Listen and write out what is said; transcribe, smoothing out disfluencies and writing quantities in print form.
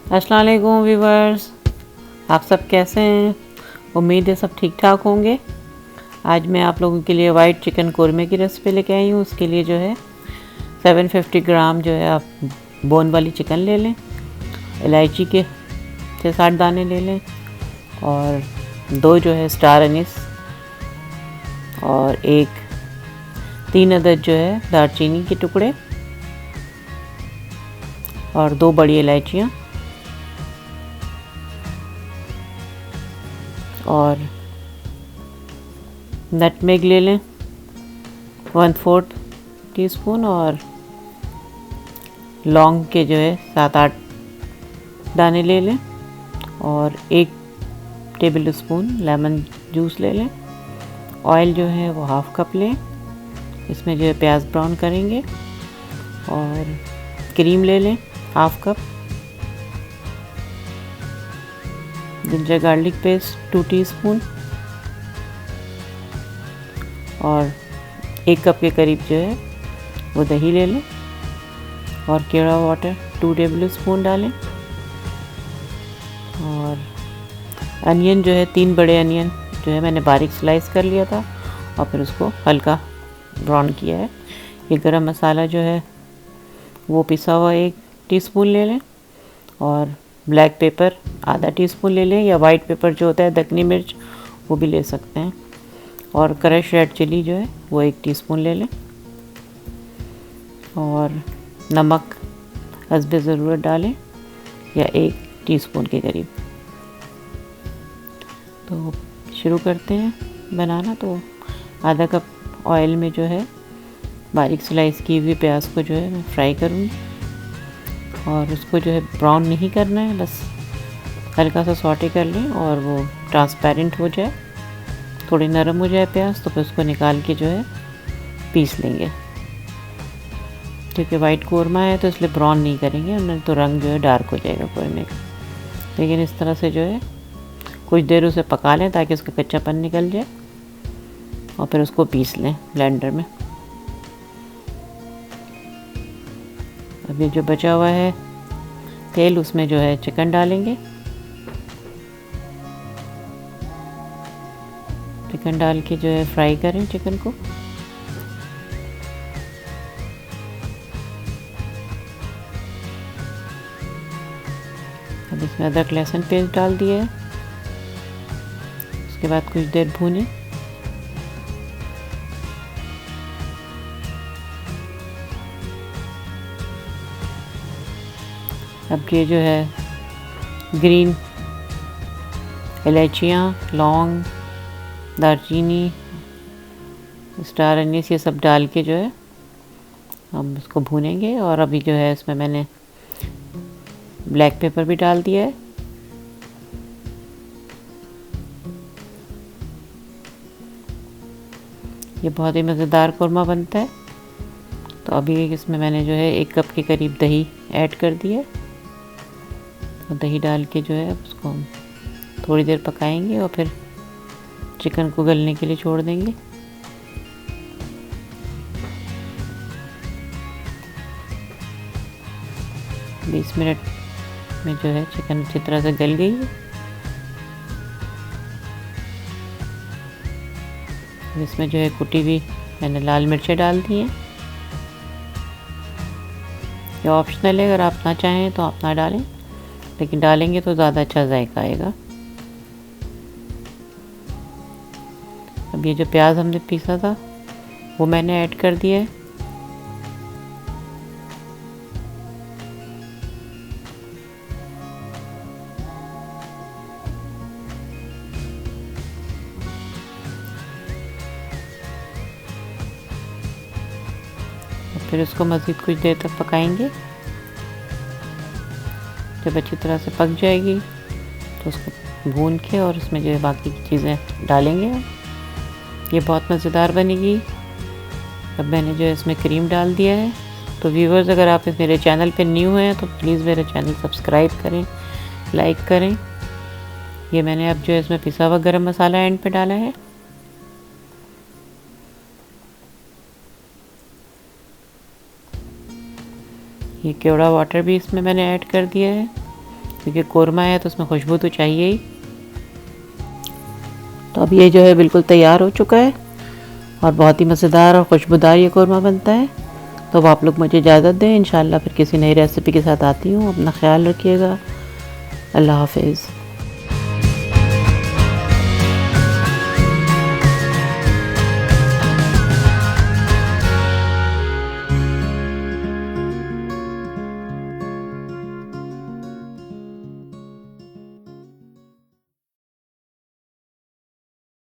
अस्सलाम वालेकुम व्यूवर्स, आप सब कैसे हैं। उम्मीद है सब ठीक ठाक होंगे। आज मैं आप लोगों के लिए वाइट चिकन कोरमे की रेसिपी लेके आई हूँ। उसके लिए जो है 750 ग्राम जो है आप बोन वाली चिकन ले लें। इलायची के 6-7 दाने ले लें और 2 जो है स्टार अनीस और 3 अदद जो है दालचीनी के टुकड़े और 2 बड़ी इलायचियाँ और नटमेग ले लें 1/4 टीस्पून और लौंग के जो है 7-8 दाने ले लें और 1 टेबल स्पून लेमन जूस ले लें। ऑयल जो है वो 1/2 कप लें। इसमें जो है प्याज ब्राउन करेंगे और क्रीम ले लें 1/2 cup. Ginger garlic paste 2 teaspoon और 1 कप के करीब जो है वो दही ले लें और केड़ा वाटर 2 टेबल स्पून डालें और अनियन जो है 3 बड़े अनियन जो है मैंने बारीक स्लाइस कर लिया था और फिर उसको हल्का ब्राउन किया है। ये गरम मसाला जो है वो पिसा हुआ 1 टीस्पून ले लें और ब्लैक पेपर आधा टीस्पून ले लें या वाइट पेपर जो होता है दक्कनी मिर्च वो भी ले सकते हैं और क्रश रेड चिली जो है वो 1 टीस्पून ले लें और नमक हस्बे ज़रूरत डालें या 1 टीस्पून के करीब। तो शुरू करते हैं बनाना। तो आधा कप ऑयल में जो है बारीक स्लाइस की हुई प्याज को जो है मैं फ्राई करूँगी और उसको जो है ब्राउन नहीं करना है, बस हल्का सा सॉटे कर लें और वो ट्रांसपेरेंट हो जाए, थोड़ी नरम हो जाए प्याज, तो फिर उसको निकाल के जो है पीस लेंगे। क्योंकि वाइट कोरमा है तो इसलिए ब्राउन नहीं करेंगे, नहीं तो रंग जो है डार्क हो जाएगा कोरमे का। लेकिन इस तरह से जो है कुछ देर उसे पका लें ताकि उसका कच्चापन निकल जाए और फिर उसको पीस लें ब्लेंडर में। अब ये जो बचा हुआ है तेल उसमें जो है चिकन डालेंगे। चिकन डाल के जो है फ्राई करें चिकन को। अब इसमें अदरक लहसुन पेस्ट डाल दिया है। उसके बाद कुछ देर भूनें। अब ये जो है ग्रीन इलायचियाँ, लौंग, दालचीनी, स्टार अनीस ये सब डाल के जो है हम इसको भूनेंगे। और अभी जो है इसमें मैंने ब्लैक पेपर भी डाल दिया है। ये बहुत ही मज़ेदार कोरमा बनता है। तो अभी इसमें मैंने जो है 1 कप के करीब दही ऐड कर दिया है और दही डाल के जो है उसको हम थोड़ी देर पकाएंगे और फिर चिकन को गलने के लिए छोड़ देंगे। बीस मिनट में जो है चिकन अच्छी तरह से गल गई है। इसमें जो है कुटी हुई मैंने लाल मिर्चें डाल दी हैं। ये ऑप्शनल है, अगर आप ना चाहें तो आप ना डालें, लेकिन डालेंगे तो ज़्यादा अच्छा जायका आएगा। अब ये जो प्याज हमने पीसा था वो मैंने ऐड कर दिया है। फिर उसको मज़ीद कुछ देर तक पकाएंगे। जब अच्छी तरह से पक जाएगी तो उसको भून के और उसमें जो है बाकी की चीज़ें डालेंगे। ये बहुत मज़ेदार बनेगी। अब मैंने जो है इसमें क्रीम डाल दिया है। तो व्यूवर्स, अगर आप इस मेरे चैनल पे न्यू हैं तो प्लीज़ मेरे चैनल सब्सक्राइब करें, लाइक करें। ये मैंने अब जो है इसमें पिसा हुआ गरम मसाला एंड पे डाला है। ये केवड़ा वाटर भी इसमें मैंने ऐड कर दिया है क्योंकि कोरमा है तो उसमें खुशबू तो चाहिए ही। तो अब ये जो है बिल्कुल तैयार हो चुका है और बहुत ही मज़ेदार और खुशबूदार ये कोरमा बनता है। तो अब आप लोग मुझे इजाज़त दें, इंशाल्लाह फिर किसी नई रेसिपी के साथ आती हूँ। अपना ख्याल रखिएगा। अल्लाह हाफिज़।